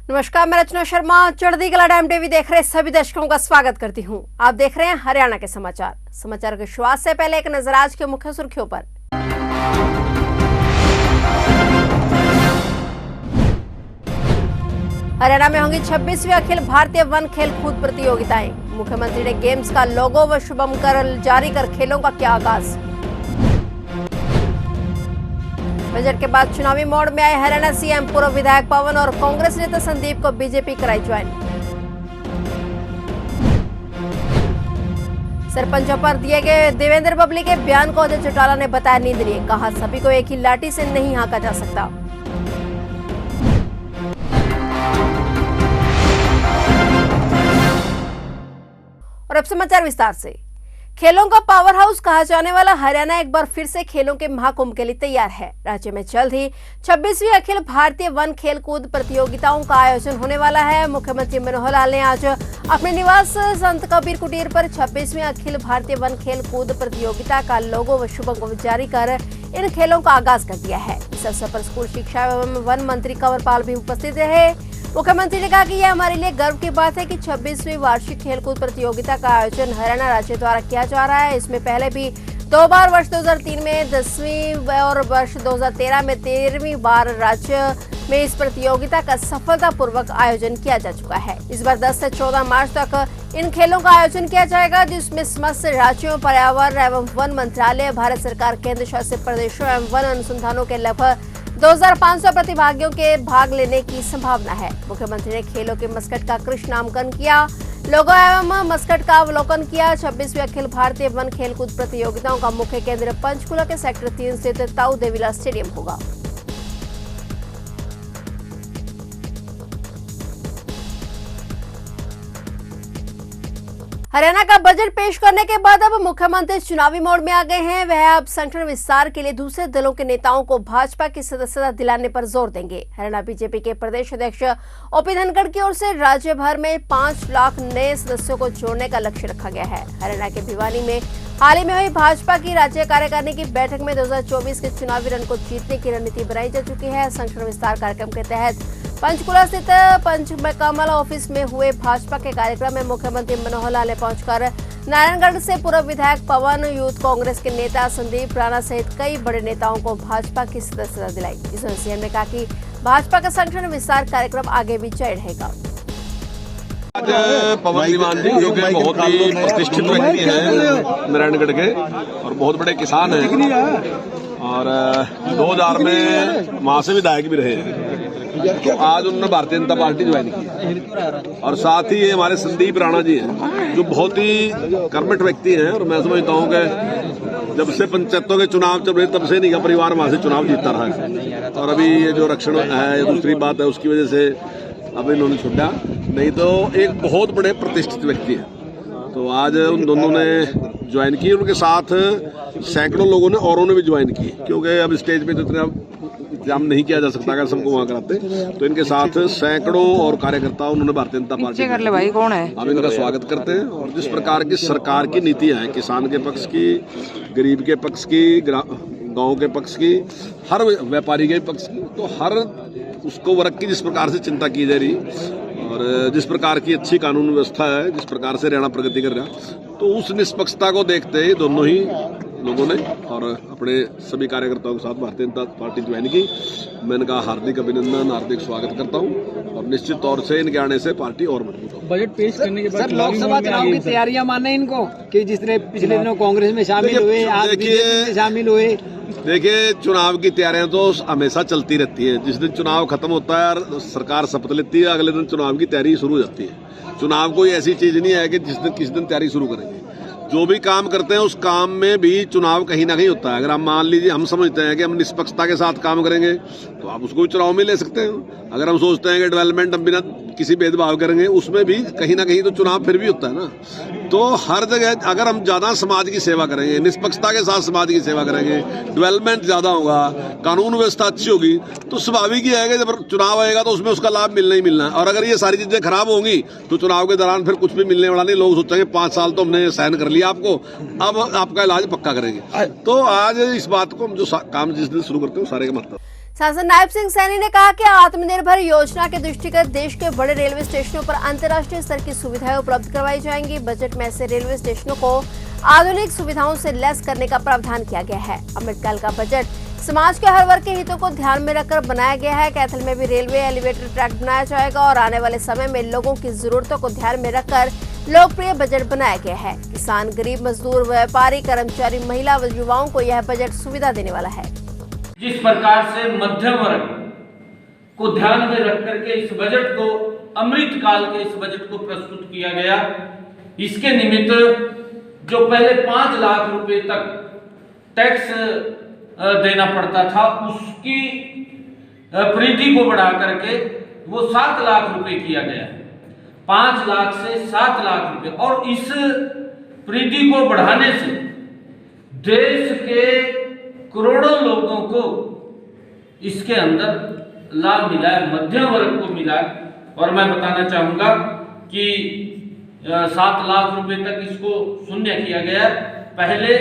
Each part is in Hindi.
नमस्कार, मैं रचना शर्मा चढ़ती कला टाइम टीवी देख रहे सभी दर्शकों का स्वागत करती हूं। आप देख रहे हैं हरियाणा के समाचार की शुरुआत से पहले एक नजर आज के मुख्य सुर्खियों पर। हरियाणा में होंगी 26वीं अखिल भारतीय वन खेल कूद प्रतियोगिताएं। मुख्यमंत्री ने गेम्स का लोगो व शुभंकर जारी कर खेलों का किया आगाज। बजट के बाद चुनावी मोड में आए हरियाणा सीएम, पूर्व विधायक पवन और कांग्रेस नेता संदीप को बीजेपी कराई ज्वाइन। सरपंचों पर दिए गए देवेंद्र बबली के बयान को अजय चौटाला ने बताया नींदनीय। कहा, सभी को एक ही लाठी से नहीं हाँका जा सकता। और अब समाचार विस्तार से। खेलों का पावर हाउस कहा जाने वाला हरियाणा एक बार फिर से खेलों के महाकुंभ के लिए तैयार है। राज्य में जल्द ही 26वीं अखिल भारतीय वन खेल कूद प्रतियोगिताओं का आयोजन होने वाला है। मुख्यमंत्री मनोहर लाल ने आज अपने निवास संत कबीर कुटीर पर 26वीं अखिल भारतीय वन खेल कूद प्रतियोगिता का लोगो व शुभंकर जारी कर इन खेलों का आगाज कर दिया है। इस अवसर पर स्कूल शिक्षा एवं वन मंत्री कंवरपाल भी उपस्थित रहे। मुख्यमंत्री ने कहा कि यह हमारे लिए गर्व की बात है कि 26वीं वार्षिक खेलकूद प्रतियोगिता का आयोजन हरियाणा राज्य द्वारा किया जा रहा है। इसमें पहले भी 2 बार वर्ष 2003 में 10वीं और वर्ष 2013 में 13वीं बार राज्य में इस प्रतियोगिता का सफलतापूर्वक आयोजन किया जा चुका है। इस बार 10 से 14 मार्च तक इन खेलों का आयोजन किया जाएगा, जिसमें समस्त राज्यों, पर्यावरण एवं वन मंत्रालय, भारत सरकार, केंद्र शासित प्रदेशों एवं वन अनुसंधानों के लगभग 2500 प्रतिभागियों के भाग लेने की संभावना है। मुख्यमंत्री ने खेलों के मस्कट का कृष्ण नामकरण किया, लोगो एवं मस्कट का अवलोकन किया। 26वीं अखिल भारतीय वन खेलकूद प्रतियोगिताओं का मुख्य केंद्र पंचकुला के सेक्टर 3 स्थित ताऊ देवीलाल स्टेडियम होगा। हरियाणा का बजट पेश करने के बाद अब मुख्यमंत्री चुनावी मोड में आ गए हैं। वह अब संगठन विस्तार के लिए दूसरे दलों के नेताओं को भाजपा की सदस्यता दिलाने पर जोर देंगे। हरियाणा बीजेपी के प्रदेश अध्यक्ष ओपी धनखड़ की ओर से राज्य भर में 5 लाख नए सदस्यों को जोड़ने का लक्ष्य रखा गया है। हरियाणा के भिवानी में हाल ही में हुई भाजपा की राज्य कार्यकारिणी की बैठक में 2024 के चुनावी रण को जीतने की रणनीति बनाई जा चुकी है। संगठन विस्तार कार्यक्रम के तहत पंचकुला स्थित पंचकमल ऑफिस में हुए भाजपा के कार्यक्रम में मुख्यमंत्री मनोहर लाल ने पहुंचकर नारायणगढ़ से पूर्व विधायक पवन, यूथ कांग्रेस के नेता संदीप राणा सहित कई बड़े नेताओं को भाजपा की सदस्यता दिलाई। इस दौरान सीएम ने कहा कि भाजपा का संगठन विस्तार कार्यक्रम आगे भी जारी रहेगा। आज पवन दीवान जी, जो कि बहुत ही प्रतिष्ठित व्यक्ति हैं नारायणगढ़ के और बहुत बड़े किसान हैं और 2000 में वहां से विधायक भी रहे हैं, तो आज उन्होंने भारतीय जनता पार्टी ज्वाइन की। और साथ ही हमारे संदीप राणा जी हैं, जो बहुत ही कर्मठ व्यक्ति हैं और मैं समझता हूँ कि जब से पंचायतों के चुनाव चल रहे तब से नहीं का परिवार वहां से चुनाव जीतता रहा है। और अभी ये जो रक्षण है, दूसरी बात है, उसकी वजह से अब इन्होंने छुट्टा, नहीं तो एक बहुत बड़े प्रतिष्ठित व्यक्ति है। तो आज उन दोनों ने ज्वाइन की, उनके साथ सैकड़ों लोगों ने औरों ने भी ज्वाइन की, क्योंकि अब स्टेज पे तो इतना इंतजाम नहीं किया जा सकता अगर सबको वहाँ कराते, तो इनके साथ सैकड़ों और कार्यकर्ता उन्होंने भारतीय जनता पार्टी कर ले। भाई कौन है, हम इनका स्वागत करते हैं। और जिस प्रकार की सरकार की नीतियां हैं, किसान के पक्ष की, गरीब के पक्ष की, गाँव के पक्ष की, हर व्यापारी के पक्ष की, तो हर उसको वर्ग की जिस प्रकार से चिंता की जा रही और जिस प्रकार की अच्छी कानून व्यवस्था है, जिस प्रकार से हरियाणा प्रगति कर रहा, तो उस निष्पक्षता को देखते ही दोनों ही लोगों ने और अपने सभी कार्यकर्ताओं के साथ भारतीय जनता पार्टी ज्वाइन की। मैं इनका हार्दिक अभिनंदन, हार्दिक स्वागत करता हूं और निश्चित तौर से इनके आने से पार्टी और मजबूत होगी। बजट पेश करने के बाद लोकसभा चुनाव की तैयारियां माने इनको कि जिस तरह पिछले दिनों कांग्रेस में शामिल हुए, आज बीजेपी में शामिल हुए। देखिए, चुनाव की तैयारियां तो हमेशा चलती रहती है। जिस दिन चुनाव खत्म होता है और सरकार शपथ लेती है, अगले दिन चुनाव की तैयारी शुरू हो जाती है। चुनाव कोई ऐसी चीज नहीं है कि किस दिन तैयारी शुरू करेंगे। जो भी काम करते हैं उस काम में भी चुनाव कहीं ना कहीं होता है। अगर आप मान लीजिए, हम समझते हैं कि हम निष्पक्षता के साथ काम करेंगे तो आप उसको भी चुनाव में ले सकते हैं। अगर हम सोचते हैं कि डेवलपमेंट हम बिना किसी भेदभाव करेंगे, उसमें भी कहीं ना कहीं तो चुनाव फिर भी होता है ना। तो हर जगह अगर हम ज्यादा समाज की सेवा करेंगे, निष्पक्षता के साथ समाज की सेवा करेंगे, डेवलपमेंट ज्यादा होगा, कानून व्यवस्था अच्छी होगी, तो स्वाभाविक ही है कि जब चुनाव आएगा तो उसमें उसका लाभ मिलना ही मिलना है। और अगर ये सारी चीजें खराब होंगी तो चुनाव के दौरान फिर कुछ भी मिलने वाला नहीं। लोग सोचेंगे 5 साल तो हमने सहन कर लिया आपको, अब आपका इलाज पक्का करेंगे। तो आज इस बात को हम जो काम जिस दिन शुरू करते हैं सारे का मतलब। सांसद नायब सिंह सैनी ने कहा कि आत्मनिर्भर योजना के दृष्टिगत देश के बड़े रेलवे स्टेशनों पर अंतर्राष्ट्रीय स्तर की सुविधाएं उपलब्ध करवाई जाएंगी। बजट में ऐसे रेलवे स्टेशनों को आधुनिक सुविधाओं से लैस करने का प्रावधान किया गया है। अमृतकाल का बजट समाज के हर वर्ग के हितों को ध्यान में रखकर बनाया गया है। कैथल में भी रेलवे एलिवेटेड ट्रैक बनाया जाएगा और आने वाले समय में लोगों की जरूरतों को ध्यान में रखकर लोकप्रिय बजट बनाया गया है। किसान, गरीब, मजदूर, व्यापारी, कर्मचारी, महिला व युवाओं को यह बजट सुविधा देने वाला है। जिस प्रकार से मध्यम वर्ग को ध्यान में रख करके इस बजट को, अमृतकाल के इस बजट को प्रस्तुत किया गया, इसके निमित्त जो पहले 5 लाख रुपए तक टैक्स देना पड़ता था, उसकी परिधि को बढ़ा करके वो 7 लाख रुपए किया गया। 5 लाख से 7 लाख रुपए, और इस परिधि को बढ़ाने से देश के करोड़ों लोगों को इसके अंदर लाभ मिला है, मध्यम वर्ग को मिला है। और मैं बताना चाहूँगा कि 7 लाख रुपए तक इसको शून्य किया गया है। पहले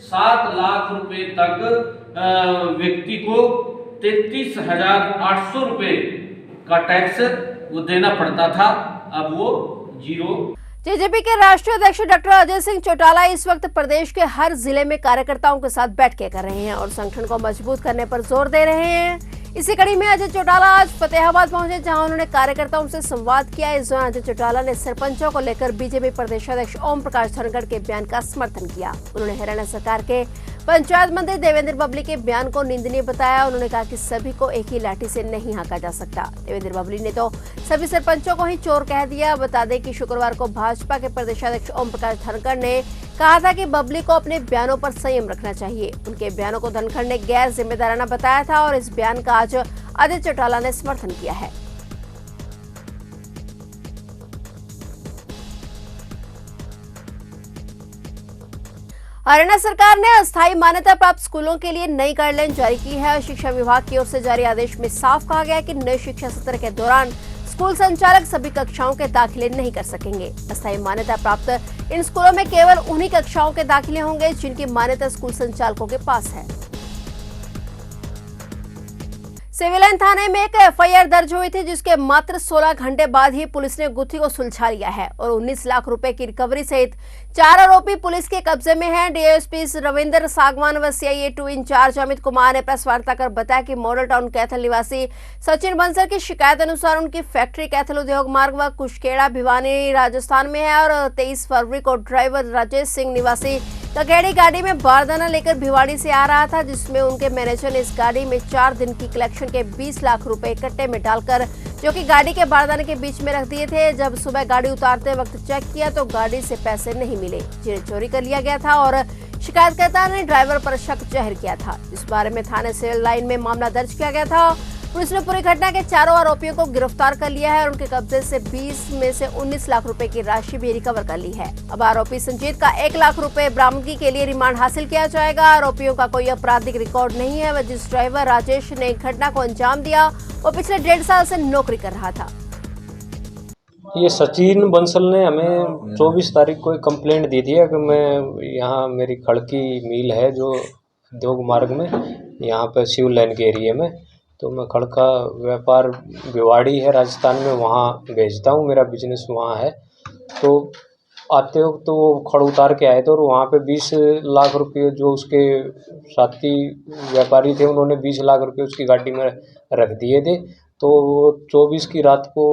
7 लाख रुपए तक व्यक्ति को 33,800 रुपए का टैक्स वो देना पड़ता था, अब वो 0। जेजेपी के राष्ट्रीय अध्यक्ष डॉक्टर अजय सिंह चौटाला इस वक्त प्रदेश के हर जिले में कार्यकर्ताओं के साथ बैठकें कर रहे हैं और संगठन को मजबूत करने पर जोर दे रहे हैं। इसी कड़ी में अजय चौटाला आज फतेहाबाद पहुंचे, जहां उन्होंने कार्यकर्ताओं से संवाद किया। इस दौरान अजय चौटाला ने सरपंचों को लेकर बीजेपी प्रदेशाध्यक्ष ओम प्रकाश धनखड़ के बयान का समर्थन किया। उन्होंने हरियाणा सरकार के पंचायत मंत्री देवेंद्र बबली के बयान को निंदनीय बताया। उन्होंने कहा कि सभी को एक ही लाठी से नहीं हाँका जा सकता। देवेंद्र बबली ने तो सभी सरपंचों को ही चोर कह दिया। बता दें कि शुक्रवार को भाजपा के प्रदेशाध्यक्ष ओम प्रकाश धनखड़ ने कहा था कि बबली को अपने बयानों पर संयम रखना चाहिए। उनके बयानों को धनखड़ ने गैर जिम्मेदाराना बताया था और इस बयान का आज अजय चौटाला ने समर्थन किया है। हरियाणा सरकार ने अस्थायी मान्यता प्राप्त स्कूलों के लिए नई गाइडलाइन जारी की है। शिक्षा विभाग की ओर से जारी आदेश में साफ कहा गया है कि नए शिक्षा सत्र के दौरान स्कूल संचालक सभी कक्षाओं के दाखिले नहीं कर सकेंगे। अस्थायी मान्यता प्राप्त इन स्कूलों में केवल उन्हीं कक्षाओं के दाखिले होंगे जिनकी मान्यता स्कूल संचालकों के पास है। सिविल लाइन थाने में एक एफआईआर दर्ज हुई थी, जिसके मात्र 16 घंटे बाद ही पुलिस ने गुत्थी को सुलझा लिया है और 19 लाख रुपए की रिकवरी सहित 4 आरोपी पुलिस के कब्जे में हैं। डीएसपी रविंद्र सागवान व सीआईए 2 इंचार्ज अमित कुमार ने प्रेस वार्ता कर बताया कि मॉडल टाउन कैथल निवासी सचिन बंसल की शिकायत अनुसार उनकी फैक्ट्री कैथल उद्योग मार्ग व कुशकेड़ा भिवानी राजस्थान में है और 23 फरवरी को ड्राइवर राजेश सिंह निवासी ककेड़ी गाड़ी में बारदाना लेकर भिवाड़ी से आ रहा था, जिसमें उनके मैनेजर ने इस गाड़ी में 4 दिन की कलेक्शन के 20 लाख रुपए कट्टे में डालकर जो कि गाड़ी के बारदाने के बीच में रख दिए थे। जब सुबह गाड़ी उतारते वक्त चेक किया तो गाड़ी से पैसे नहीं मिले, जिन्हें चोरी कर लिया गया था और शिकायतकर्ता ने ड्राइवर पर शक जाहिर किया था। इस बारे में थाने सिविल लाइन में मामला दर्ज किया गया था। पुलिस ने पूरी घटना के 4 आरोपियों को गिरफ्तार कर लिया है और उनके कब्जे से 20 में से 19 लाख रुपए की राशि भी रिकवर कर ली है। अब आरोपी संजीत का 1 लाख रुपए बरामदगी के लिए रिमांड हासिल किया जाएगा। आरोपियों का कोई आपराधिक रिकॉर्ड नहीं है। वह जिस ड्राइवर राजेश ने घटना को अंजाम दिया वो पिछले 1.5 साल से नौकरी कर रहा था। ये सचिन बंसल ने हमें 24 तारीख को एक कंप्लेंट दी थी कि मैं यहाँ मेरी खड़की मिल है जो उद्योग मार्ग में यहाँ पे सिविल लाइन के एरिया में, तो मैं खड़का व्यापार भिवाड़ी है राजस्थान में, वहाँ भेजता हूँ, मेरा बिजनेस वहाँ है। तो आते वक्त तो वो खड़ उतार के आए थे और वहाँ पे 20 लाख रुपये जो उसके साथी व्यापारी थे उन्होंने 20 लाख रुपये उसकी गाड़ी में रख दिए थे। तो 24 की रात को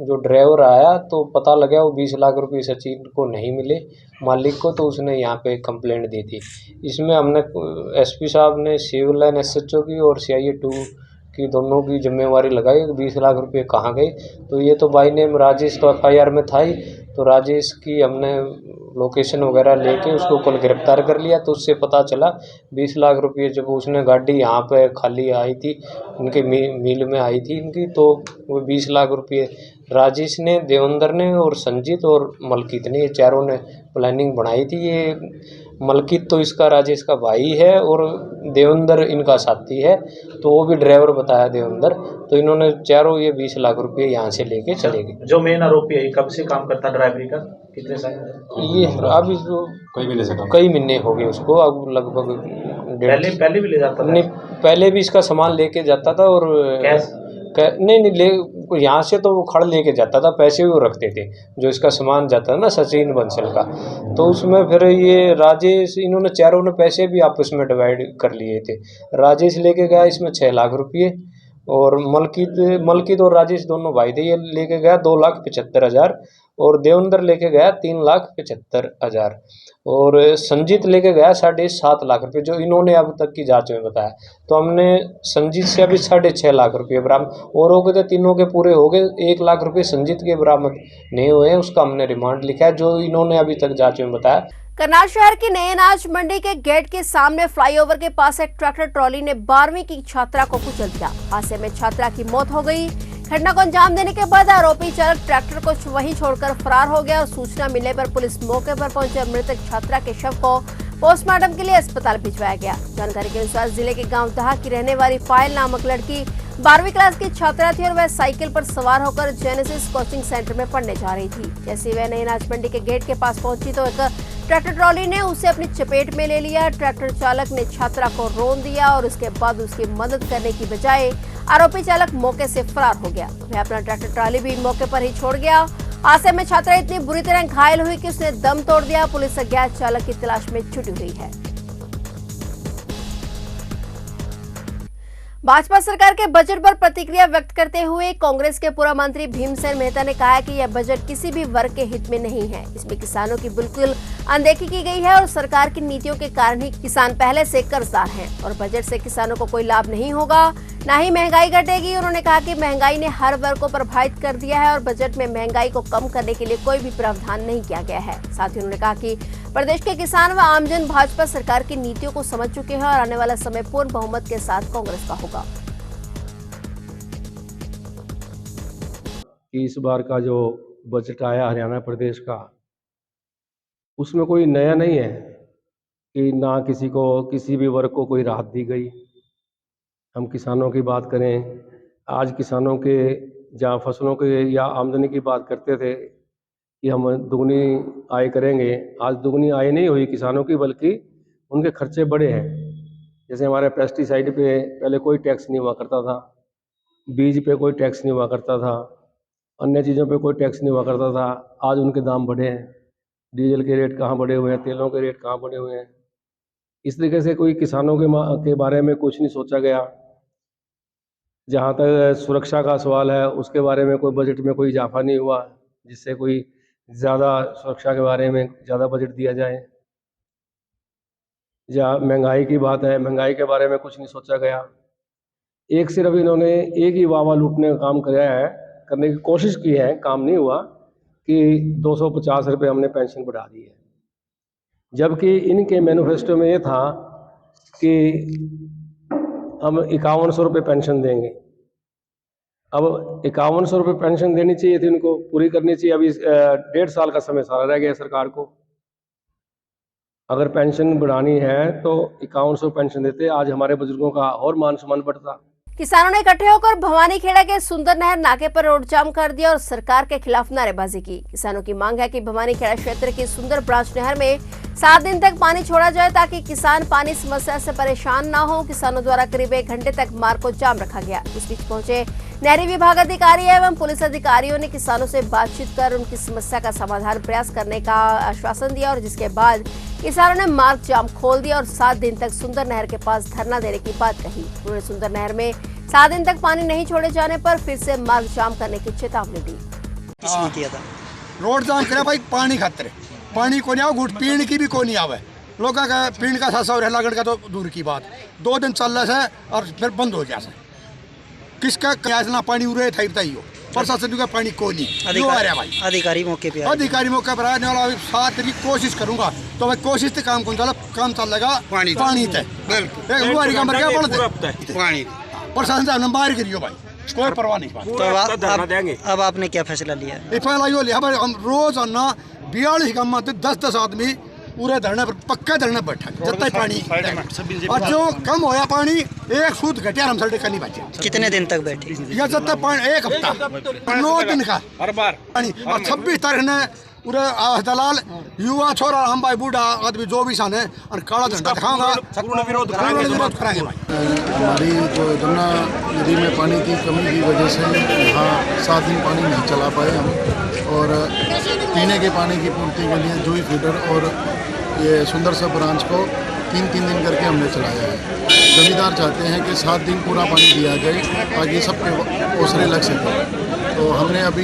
जो ड्राइवर आया तो पता लगा वो 20 लाख रुपये सचिन को नहीं मिले मालिक को, तो उसने यहाँ पे कंप्लेंट दी थी। इसमें हमने एसपी साहब ने सिविल लाइन एसएचओ की और सीआईए 2 की दोनों की जिम्मेवारी लगाई। 20 लाख रुपए कहाँ गए, तो ये तो बाई नेम राजेश तो एफआईआर में था ही, तो राजेश की हमने लोकेशन वगैरह लेके उसको कल गिरफ्तार कर लिया। तो उससे पता चला 20 लाख रुपये जब उसने गाड़ी यहाँ पे खाली आई थी उनके मिल में आई थी इनकी, तो वो 20 लाख रुपये राजेश ने, देवेंद्र ने और संजीत और मलकीत ने, ये चारों ने प्लानिंग बनाई थी। ये मलकित तो इसका राजेश का भाई है और देवेंद्र इनका साथी है, तो वो भी ड्राइवर बताया देवेंद्र। तो इन्होंने चारों ये 20 लाख रुपए यहाँ से लेके चले गए। जो मेन आरोपी है कब से काम करता ड्राइवरी का, कितने साल? ये अब इसको कई महीने हो गए उसको, अब लगभग पहले भी ले जाता था? नहीं, पहले भी इसका सामान लेके जाता था और कैश? नहीं ले, यहाँ से तो वो खड़ लेके जाता था, पैसे भी वो रखते थे जो इसका सामान जाता था ना सचिन बंसल का। तो उसमें फिर ये राजेश, इन्होंने चारों ने पैसे भी आपस में डिवाइड कर लिए थे। राजेश लेके गया इसमें 6 लाख रुपये और मलकित और राजेश दोनों भाई थे, ये लेके गया 2,75,000 और देवेंद्र लेके गया 3,75,000 और संजीत लेके गया 7.5 लाख रुपए, जो इन्होंने अब तक की जांच में बताया। तो हमने संजीत से अभी 6.5 लाख रुपये बरामद और हो गए थे, तीनों के पूरे हो गए। 1 लाख रुपये संजीत के बरामद नहीं हुए हैं, उसका हमने रिमांड लिखा है, जो इन्होंने अभी तक जांच में बताया। करनाल शहर की नए अनाज मंडी के गेट के सामने फ्लाईओवर के पास एक ट्रैक्टर ट्रॉली ने 12वीं की छात्रा को कुचल दिया। हादसे में छात्रा की मौत हो गई। घटना को अंजाम देने के बाद आरोपी चालक ट्रैक्टर को वहीं छोड़कर फरार हो गया और सूचना मिलने पर पुलिस मौके पर पहुंचे मृतक छात्रा के शव को पोस्टमार्टम के लिए अस्पताल भिजवाया गया। जानकारी के अनुसार जिले के गांव दहा की रहने वाली पायल नामक लड़की 12वीं क्लास की छात्रा थी और वह साइकिल पर सवार होकर जेनेसिस कोचिंग सेंटर में पढ़ने जा रही थी। जैसे वह नई अनाज मंडी के गेट के पास पहुंची तो एक ट्रैक्टर ट्रॉली ने उसे अपनी चपेट में ले लिया। ट्रैक्टर चालक ने छात्रा को रौंद दिया और उसके बाद उसकी मदद करने की बजाय आरोपी चालक मौके से फरार हो गया। वह अपना ट्रैक्टर ट्रॉली भी मौके पर ही छोड़ गया। हादसे में छात्रा इतनी बुरी तरह घायल हुई कि उसने दम तोड़ दिया। पुलिस अज्ञात चालक की तलाश में जुटी हुई है। भाजपा सरकार के बजट पर प्रतिक्रिया व्यक्त करते हुए कांग्रेस के पूर्व मंत्री भीमसेन मेहता ने कहा कि यह बजट किसी भी वर्ग के हित में नहीं है। इसमें किसानों की बिल्कुल अनदेखी की गई है और सरकार की नीतियों के कारण ही किसान पहले से कर्जदार हैं और बजट से किसानों को कोई लाभ नहीं होगा, न ही महंगाई घटेगी। उन्होंने कहा कि महंगाई ने हर वर्ग को प्रभावित कर दिया है और बजट में महंगाई को कम करने के लिए कोई भी प्रावधान नहीं किया गया है। साथ ही उन्होंने कहा कि प्रदेश के किसान व आमजन भाजपा सरकार की नीतियों को समझ चुके हैं और आने वाला समय पूर्ण बहुमत के साथ कांग्रेस का होगा। इस बार का जो बजट आया हरियाणा प्रदेश का, उसमें कोई नया नहीं है कि ना किसी भी वर्ग को कोई राहत दी गई। हम किसानों की बात करें, आज किसानों के जहाँ फसलों के या आमदनी की बात करते थे कि हम दुगनी आय करेंगे, आज दुगनी आय नहीं हुई किसानों की, बल्कि उनके खर्चे बढ़े हैं। जैसे हमारे पेस्टिसाइड पे पहले कोई टैक्स नहीं हुआ करता था, बीज पे कोई टैक्स नहीं हुआ करता था, अन्य चीज़ों पे कोई टैक्स नहीं हुआ करता था, आज उनके दाम बढ़े हैं। डीजल के रेट कहाँ बढ़े हुए हैं, तेलों के रेट कहाँ बढ़े हुए हैं। इस तरीके से कोई किसानों के बारे में कुछ नहीं सोचा गया। जहाँ तक सुरक्षा का सवाल है, उसके बारे में कोई बजट में कोई इजाफा नहीं हुआ जिससे कोई ज़्यादा सुरक्षा के बारे में ज़्यादा बजट दिया जाए। या महंगाई की बात है, महंगाई के बारे में कुछ नहीं सोचा गया। एक सिर्फ इन्होंने एक ही वावा लूटने का काम करने की कोशिश की है, काम नहीं हुआ कि 250 रुपये हमने पेंशन बढ़ा दी है, जबकि इनके मैनिफेस्टो में ये था कि हम 5100 रुपये पेंशन देंगे। अब 5100 रुपये पेंशन देनी चाहिए थी, उनको पूरी करनी चाहिए। अभी 1.5 साल का समय सारा रह गया सरकार को। अगर पेंशन बढ़ानी है तो 5100 पेंशन देते, आज हमारे बुजुर्गों का और मान सम्मान बढ़ता। किसानों ने इकट्ठे होकर भवानीखेड़ा के सुंदर नहर नाके पर रोड जाम कर दिया और सरकार के खिलाफ नारेबाजी की। किसानों की मांग है कि भवानीखेड़ा क्षेत्र की सुंदर ब्रांच नहर में 7 दिन तक पानी छोड़ा जाए ताकि किसान पानी समस्या से परेशान न हो। किसानों द्वारा करीब 1 घंटे तक मार्ग को जाम रखा गया। इस बीच पहुंचे नहरी विभाग अधिकारी एवं पुलिस अधिकारियों ने किसानों से बातचीत कर उनकी समस्या का समाधान प्रयास करने का आश्वासन दिया और जिसके बाद किसानों ने मार्ग जाम खोल दिया और 7 दिन तक सुंदर नहर के पास धरना देने की बात कही। उन्होंने सुंदर नहर में 7 दिन तक पानी नहीं छोड़े जाने पर फिर से मार्ग जाम करने की चेतावनी दी। किसने किया था? रोड जाम करे भाई, पानी खातिर पानी को नहीं आवे, घुट पीने की भी को नहीं आवे। लोग का पीने का 700 लागण का तो दूर की बात, 2 दिन चल रहा है और फिर बंद हो गया। किसका क्या पानी उड़े था बताइए, प्रशासन का पानी को नहीं। भाई अधिकारी मौके पे आने वाला 7 दिन की कोशिश करूंगा, तो भाई कोशिश से काम चल लगा पानी प्रशासन साहब ने बाहर करियो भाई, कोई परवाह नहीं। तो अब आपने क्या फैसला लिया? फैसला यो लिया भाई, हम रोज आना 42 गाँव में 10-10 आदमी पूरे धरने पर पक्का धरने बैठा जब तक पानी और जो कम होया पानी एक सूद घटिया हम सड़क नहीं बचे। कितने दिन तक बैठे? या जब तक पानी एक हफ्ता 9 दिन का हर बार पानी। और 26 तारीख ने पूरे दलाल युवा छोरा हम भाई बूढ़ा आदमी जो भी सान है और काला झंडा दिखाऊंगा, पूर्ण विरोध कराएंगे भाई। हमारी जो यमुना नदी में पानी की कमी की वजह से यहाँ 7 दिन पानी नहीं चला पाए हम, और पीने के पानी की पूर्ति के लिए जोई फीडर और ये सुंदर सा ब्रांच को 3-3 दिन करके हमने चलाया है। जमींदार चाहते हैं कि 7 दिन पूरा पानी दिया जाए ताकि सब पे ओसरे लग सके। तो हमने अभी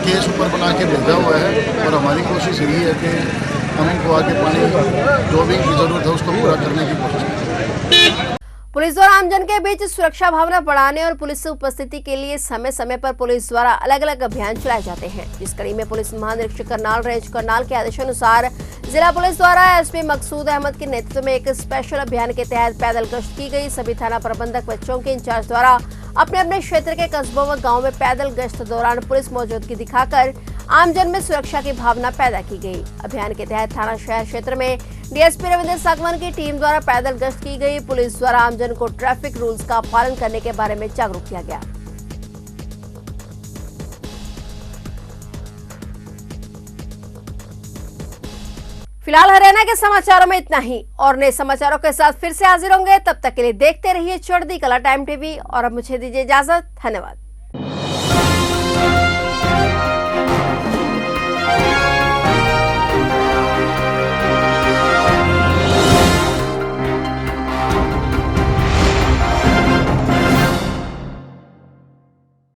केस ऊपर बना के भेजा हुआ है और हमारी कोशिश यही है कि हम इनको आगे पानी जो भी ज़रूरत है उसको पूरा करने की कोशिश करें। पुलिस और आमजन के बीच सुरक्षा भावना बढ़ाने और पुलिस की उपस्थिति के लिए समय समय पर पुलिस द्वारा अलग अलग अभियान चलाए जाते हैं। इस कड़ी में पुलिस महानिरीक्षक करनाल रेंज करनाल के आदेशानुसार जिला पुलिस द्वारा एसपी मकसूद अहमद के नेतृत्व में एक स्पेशल अभियान के तहत पैदल गश्त की गई। सभी थाना प्रबंधक बच्चों के इंचार्ज द्वारा अपने अपने क्षेत्र के कस्बों व गाँव में पैदल गश्त दौरान पुलिस मौजूदगी दिखाकर आमजन में सुरक्षा की भावना पैदा की गई। अभियान के तहत थाना शहर क्षेत्र में डीएसपी रविंद्र सागवान की टीम द्वारा पैदल गश्त की गई। पुलिस द्वारा आमजन को ट्रैफिक रूल्स का पालन करने के बारे में जागरूक किया गया। फिलहाल हरियाणा के समाचारों में इतना ही, और नए समाचारों के साथ फिर से हाजिर होंगे। तब तक के लिए देखते रहिए चढ़ती कला टाइम टीवी, और अब मुझे दीजिए इजाजत। धन्यवाद।